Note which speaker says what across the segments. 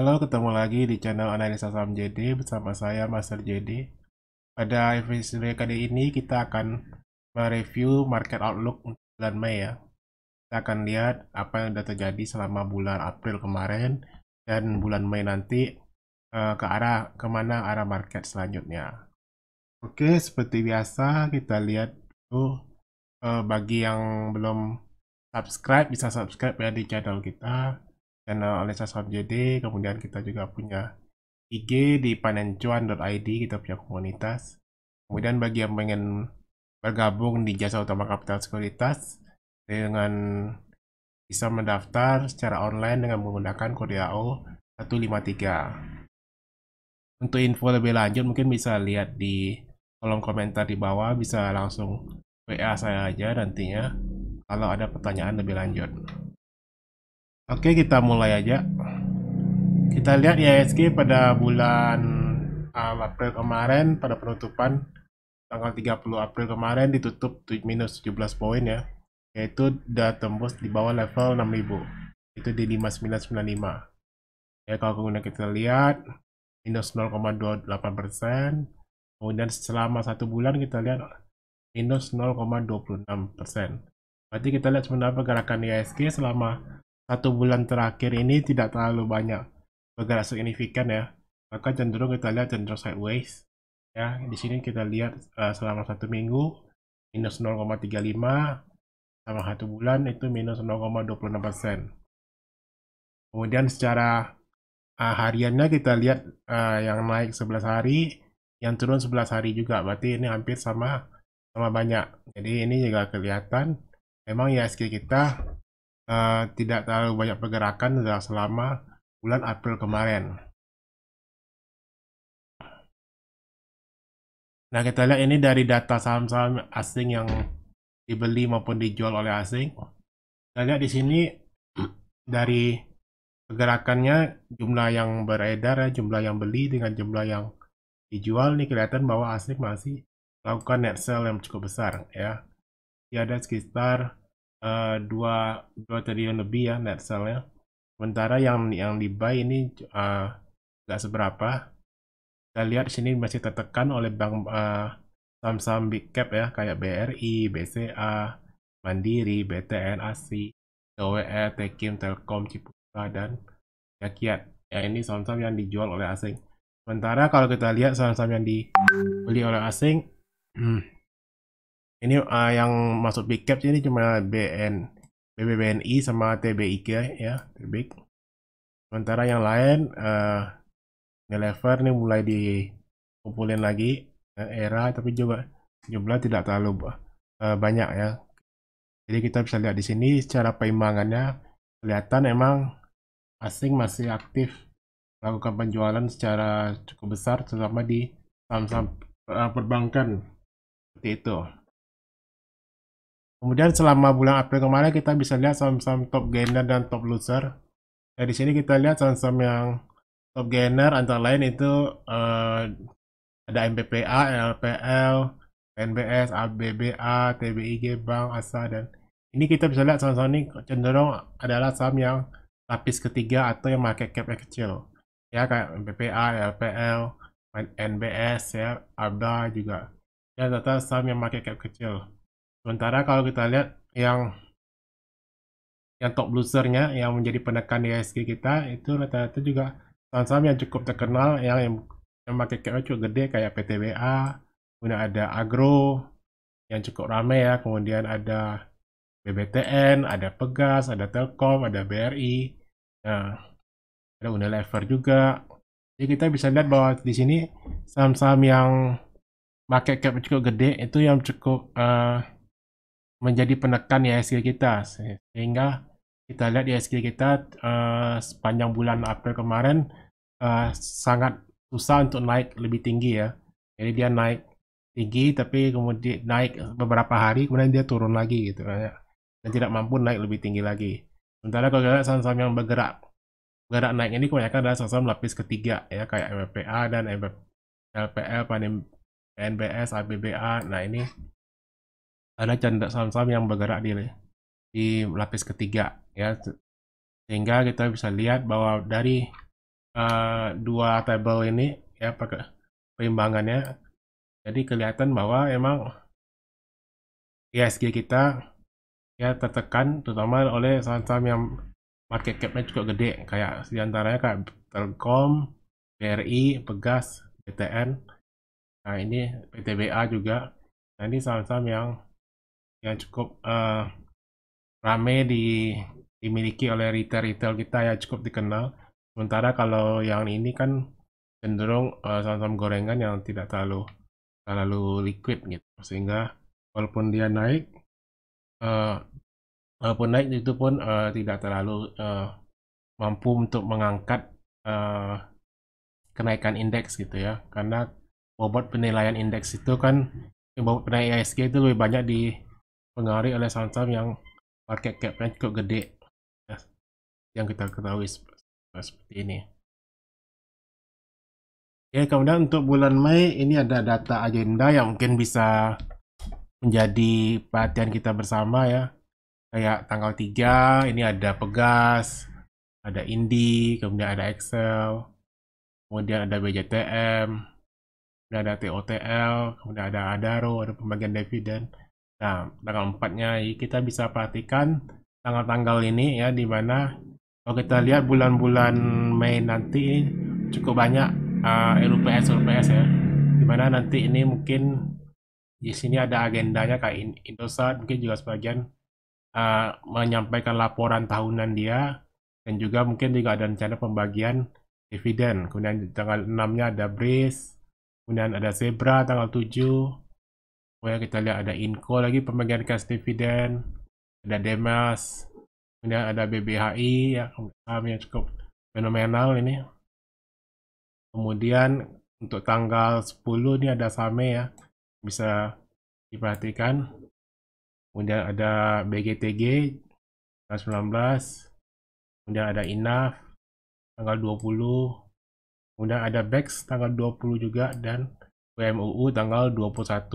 Speaker 1: Halo, ketemu lagi di channel Analisa Saham JD bersama saya Master JD. Pada episode kali ini kita akan mereview market outlook untuk bulan Mei ya. Kita akan lihat apa yang sudah terjadi selama bulan April kemarin dan bulan Mei nanti ke arah kemana arah market selanjutnya. Oke, seperti biasa kita lihat dulu bagi yang belum subscribe bisa subscribe ya di channel kita, channel Analisa Saham JD. Kemudian kita juga punya IG di panencuan.id, kita punya komunitas. Kemudian bagi yang pengen bergabung di Jasa Utama Kapital Sekuritas dengan bisa mendaftar secara online dengan menggunakan kode AO 153. Untuk info lebih lanjut mungkin bisa lihat di kolom komentar di bawah, bisa langsung WA saya aja nantinya kalau ada pertanyaan lebih lanjut. Oke, kita mulai aja. Kita lihat IHSG pada bulan April kemarin, pada penutupan tanggal 30 April kemarin ditutup minus 17 poin ya, yaitu udah tembus di bawah level 6000, itu di 5995 ya. Kalau kemudian kita lihat minus 0,28%, kemudian selama 1 bulan kita lihat minus 0,26%. Berarti kita lihat sebenarnya pergerakan IHSG selama 1 bulan terakhir ini tidak terlalu banyak bergerak signifikan ya, maka cenderung kita lihat cenderung sideways ya. Di sini kita lihat selama 1 minggu minus 0,35, sama 1 bulan itu minus 0,26%. Kemudian secara hariannya kita lihat yang naik 11 hari, yang turun 11 hari juga, berarti ini hampir sama banyak. Jadi ini juga kelihatan memang IHSG kita tidak terlalu banyak pergerakan selama bulan April kemarin. Nah, kita lihat ini dari data saham-saham asing yang dibeli maupun dijual oleh asing. Kita lihat di sini dari pergerakannya, jumlah yang beredar ya, jumlah yang beli dengan jumlah yang dijual, nih kelihatan bahwa asing masih melakukan net sell yang cukup besar ya. Dia ada sekitar 2 triliun lebih ya net sell-nya. Sementara yang di buy ini nggak seberapa. Kita lihat di sini masih tertekan oleh bank saham-saham big cap ya, kayak BRI, BCA, Mandiri, BTN, ASI, TWR, Tekim, Telkom, Ciputra, dan Yakiat. Ya, ini saham-saham yang dijual oleh asing. Sementara kalau kita lihat saham-saham yang dibeli oleh asing, ini yang masuk big cap ini cuma BBBNI sama TBIK ya, TBIK. Sementara yang lain Unilever ini mulai dikumpulin lagi, Era, tapi juga jumlah tidak terlalu banyak ya. Jadi kita bisa lihat di sini secara peimbangannya kelihatan emang asing masih aktif melakukan penjualan secara cukup besar, terutama di saham-saham perbankan seperti itu. Kemudian selama bulan April kemarin kita bisa lihat saham-saham top gainer dan top loser. Nah, di sini kita lihat saham-saham yang top gainer antara lain itu ada MPPA, LPL, NBS, ABBA, TBIG, Bank, ASA, dan ini kita bisa lihat saham-saham ini cenderung adalah saham yang lapis ketiga atau yang market cap-nya kecil ya, kayak MPPA, LPL, NBS ya, ABA juga ya, rata saham yang market cap kecil. Sementara kalau kita lihat yang top losernya yang menjadi penekan IHSG kita itu rata-rata juga saham-saham yang cukup terkenal yang market cap-nya cukup gede, kayak PTBA, kemudian ada Agro yang cukup ramai ya, kemudian ada BBTN, ada Pegas, ada Telkom, ada BRI, nah, ada Unilever juga. Jadi kita bisa lihat bahwa di sini saham-saham yang market cap cukup gede itu yang cukup menjadi penekan IHSG kita, sehingga kita lihat IHSG kita sepanjang bulan April kemarin sangat susah untuk naik lebih tinggi ya. Jadi dia naik tinggi tapi kemudian naik beberapa hari kemudian dia turun lagi gitu ya, dan tidak mampu naik lebih tinggi lagi. Sementara kalau kita lihat saham-saham yang bergerak naik ini kebanyakan adalah saham-saham lapis ketiga ya, kayak MPA dan LPL, NBS, ABBA. Nah, ini ada saham-saham yang bergerak di lapis ketiga ya, sehingga kita bisa lihat bahwa dari dua tabel ini ya pakai perimbangannya. Jadi kelihatan bahwa emang ISG kita ya tertekan terutama oleh saham-saham yang market cap-nya cukup gede kayak diantaranya kayak Telkom, BRI, Pegas, BTN. Nah ini PTBA juga. Nah ini saham-saham yang cukup rame dimiliki oleh retail-retail kita ya cukup dikenal. Sementara kalau yang ini kan cenderung saham-saham gorengan yang tidak terlalu liquid gitu. Sehingga walaupun dia naik, eh, walaupun naik itu pun tidak terlalu mampu untuk mengangkat eh, kenaikan indeks gitu ya. Karena bobot penilaian indeks itu kan bobot penilaian ISG itu lebih banyak dipengaruhi oleh saham-saham yang market cap-nya cukup gede ya, yang kita ketahui seperti ini. Oke, kemudian untuk bulan Mei ini ada data agenda yang mungkin bisa menjadi perhatian kita bersama ya. Kayak tanggal 3 ini ada Pegas, ada Indi, kemudian ada Excel, kemudian ada BJTM, kemudian ada TOTL, kemudian ada Adaro, ada pembagian dividen. Nah, tanggal 4-nya kita bisa perhatikan tanggal-tanggal ini ya, di mana kalau kita lihat bulan-bulan Mei nanti cukup banyak LUPS ya, di mana nanti ini mungkin di sini ada agendanya kayak Indosat, mungkin juga sebagian menyampaikan laporan tahunan dia, dan juga mungkin juga ada rencana pembagian dividen. Kemudian tanggal 6-nya ada BRIS, kemudian ada Zebra tanggal 7, kemudian kita lihat ada Inco lagi pembagian cash dividen, ada Demas, kemudian ada BBHI ya, saham yang cukup fenomenal ini. Kemudian untuk tanggal 10 ini ada Same ya, bisa diperhatikan. Kemudian ada BGTG tanggal 19, kemudian ada INAF tanggal 20, kemudian ada BEX tanggal 20 juga, dan WMUU tanggal 21.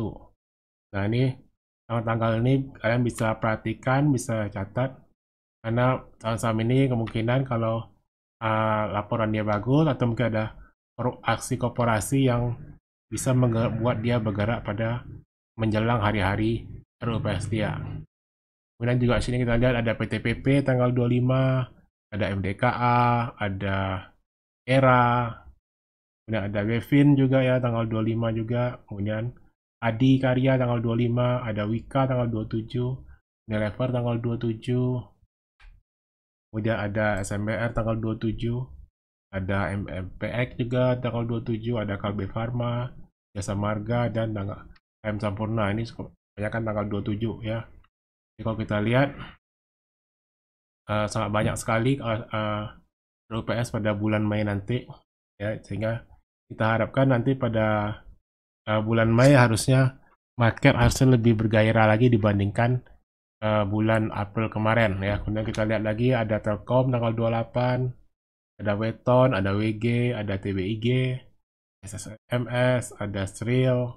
Speaker 1: Nah ini tanggal-tanggal ini kalian bisa perhatikan, bisa catat, karena saham-saham ini kemungkinan kalau laporan dia bagus atau mungkin ada aksi korporasi yang bisa membuat dia bergerak pada menjelang hari-hari RUPS dia. Kemudian juga sini kita lihat ada PTPP tanggal 25, ada MDKA, ada ERA, kemudian ada Wevin juga ya tanggal 25 juga, kemudian Adi Karya tanggal 25, ada Wika tanggal 27, Unilever tanggal 27, kemudian ada SMBR tanggal 27, ada MPX juga tanggal 27, ada Kalbe Farma, Jasa Marga, dan tanggal M Sampurna. Ini kebanyakan tanggal 27 ya. Jadi kalau kita lihat sangat banyak sekali RUPS pada bulan Mei nanti ya, sehingga kita harapkan nanti pada bulan Mei harusnya market harusnya lebih bergairah lagi dibandingkan bulan April kemarin ya. Kemudian kita lihat lagi ada Telkom tanggal 28, ada Weton, ada WG, ada TBIG, SSMS, ada Sril,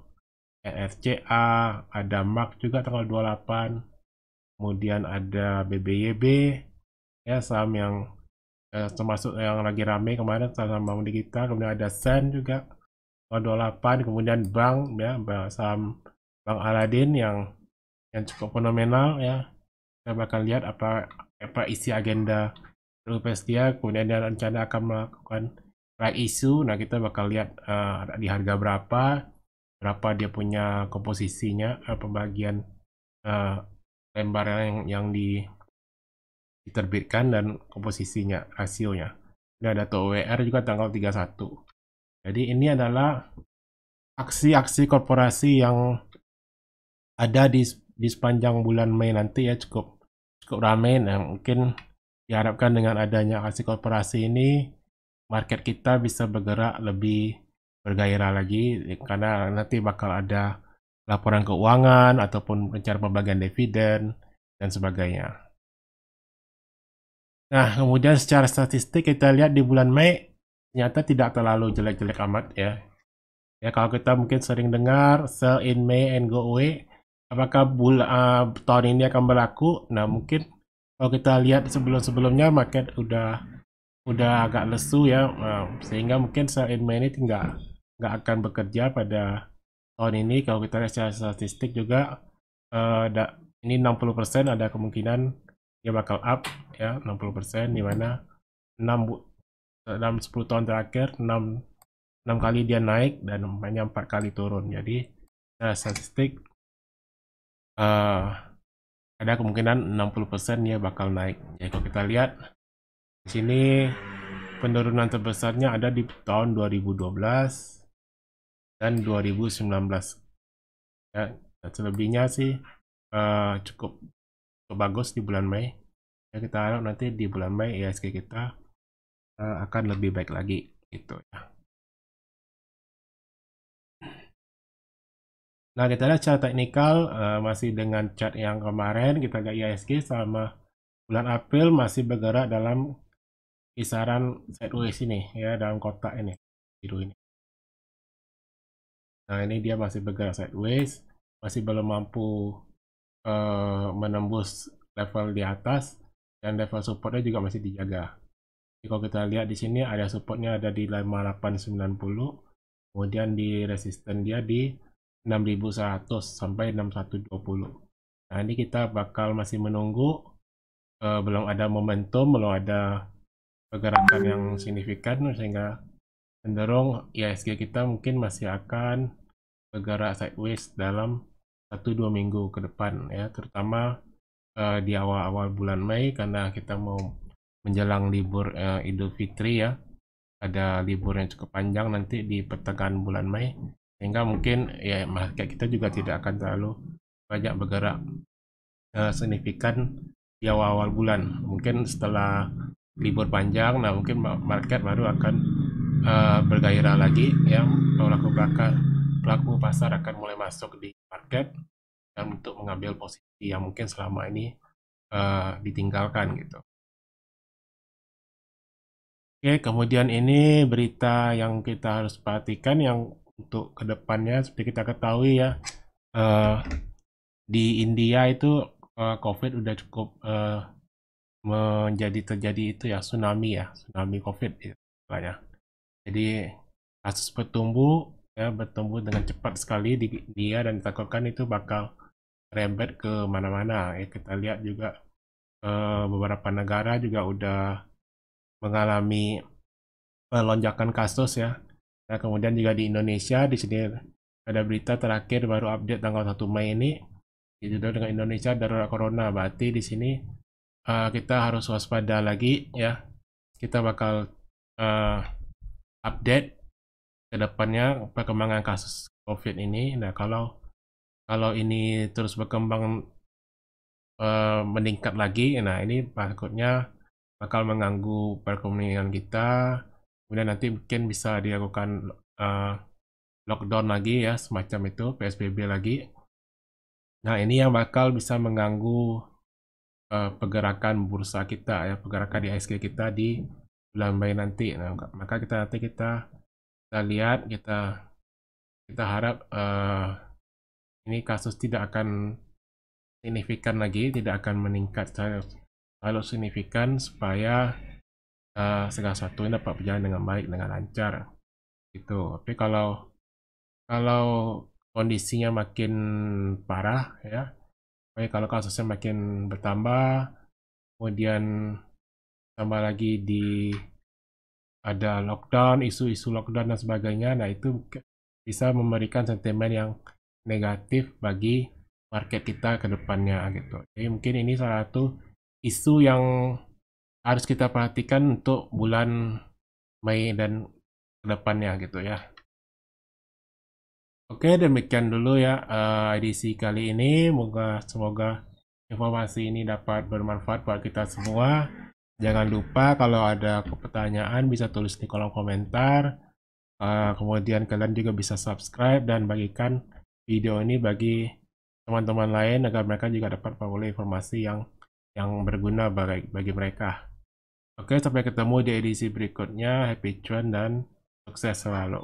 Speaker 1: NRCA, ada MAK juga tanggal 28, kemudian ada BBYB ya, saham yang termasuk yang lagi rame kemarin, saham bangun digital. Kemudian ada Sen juga tanggal 28, kemudian bank ya, saham Bank Aladin yang cukup fenomenal ya. Kita bakal lihat apa isi agenda RUPS dia, kemudian dia rencana akan melakukan right issue. Nah kita bakal lihat di harga berapa dia punya komposisinya, pembagian lembar yang diterbitkan dan komposisinya, rasionya. Ini ada TOWR juga tanggal 31. Jadi ini adalah aksi-aksi korporasi yang ada di sepanjang bulan Mei nanti ya, cukup ramai. Nah mungkin diharapkan dengan adanya aksi korporasi ini market kita bisa bergerak lebih bergairah lagi, karena nanti bakal ada laporan keuangan ataupun rencana pembagian dividen dan sebagainya. Nah, kemudian secara statistik kita lihat di bulan Mei ternyata tidak terlalu jelek-jelek amat ya. Ya kalau kita mungkin sering dengar sell in May and go away, apakah tahun ini akan berlaku? Nah, mungkin kalau kita lihat sebelum-sebelumnya market udah udah agak lesu ya, sehingga mungkin sell in May ini nggak akan bekerja pada tahun ini. Kalau kita lihat secara statistik juga, ini 60% ada kemungkinan dia bakal up ya, 60%, di mana 6 10 tahun terakhir 6 kali dia naik dan hanya 4 kali turun. Jadi secara statistik ada kemungkinan 60% dia bakal naik. Jadi kalau kita lihat di sini, penurunan terbesarnya ada di tahun 2012 dan 2019 ya. Selebihnya sih cukup bagus di bulan Mei ya. Kita harap nanti di bulan Mei IHSG kita akan lebih baik lagi gitu ya. Nah, kita lihat chart teknikal, masih dengan chart yang kemarin. Kita lihat IHSG sama bulan April masih bergerak dalam kisaran sideways ini ya, dalam kotak ini biru ini. Nah, ini dia masih bergerak sideways, masih belum mampu menembus level di atas, dan level supportnya juga masih dijaga. Jadi kalau kita lihat di sini ada supportnya ada di 5890, kemudian di resisten dia di 6100 sampai 6120. Nah, ini kita bakal masih menunggu, belum ada momentum, belum ada pergerakan yang signifikan, sehingga cenderung IHSG kita mungkin masih akan bergerak sideways dalam 1-2 minggu ke depan ya, terutama di awal-awal bulan Mei, karena kita mau menjelang libur Idul Fitri ya. Ada libur yang cukup panjang nanti di pertengahan bulan Mei, sehingga mungkin ya market kita juga tidak akan terlalu banyak bergerak signifikan di awal-awal bulan. Mungkin setelah libur panjang, nah mungkin market baru akan bergairah lagi ya. Pelaku pasar akan mulai masuk di market dan untuk mengambil posisi yang mungkin selama ini ditinggalkan gitu. Oke, kemudian ini berita yang kita harus perhatikan yang untuk kedepannya. Seperti kita ketahui ya, di India itu COVID udah cukup terjadi itu ya, tsunami COVID istilahnya. Jadi kasus bertumbuh dengan cepat sekali di India, dan ditakutkan itu bakal rembet ke mana-mana ya. Kita lihat juga beberapa negara juga udah mengalami lonjakan kasus ya. Nah, kemudian juga di Indonesia, di sini ada berita terakhir baru update tanggal 1 Mei ini, itu dengan Indonesia darurat corona. Berarti di sini kita harus waspada lagi ya. Kita bakal update ke depannya perkembangan kasus COVID ini. Nah, kalau ini terus berkembang meningkat lagi, nah ini takutnya bakal mengganggu perekonomian kita. Kemudian nanti mungkin bisa dilakukan lockdown lagi ya, semacam itu, PSBB lagi. Nah, ini yang bakal bisa mengganggu pergerakan bursa kita ya, pergerakan IHSG kita di bulan Mei nanti. Nah, maka kita lihat, kita harap ini kasus tidak akan signifikan lagi, tidak akan meningkat kalau signifikan, supaya segala sesuatu dapat berjalan dengan baik, dengan lancar gitu. Tapi kalau kondisinya makin parah ya, kalau kasusnya makin bertambah, kemudian tambah lagi ada lockdown, isu-isu lockdown dan sebagainya, nah itu bisa memberikan sentimen yang negatif bagi market kita ke depannya gitu. Jadi mungkin ini salah satu isu yang harus kita perhatikan untuk bulan Mei dan ke depannya gitu ya. Oke, demikian dulu ya edisi kali ini. Semoga informasi ini dapat bermanfaat buat kita semua. Jangan lupa kalau ada pertanyaan bisa tulis di kolom komentar. Kemudian kalian juga bisa subscribe dan bagikan video ini bagi teman-teman lain agar mereka juga dapat memperoleh informasi yang berguna bagi mereka. Oke, sampai ketemu di edisi berikutnya. Happy cuan dan sukses selalu.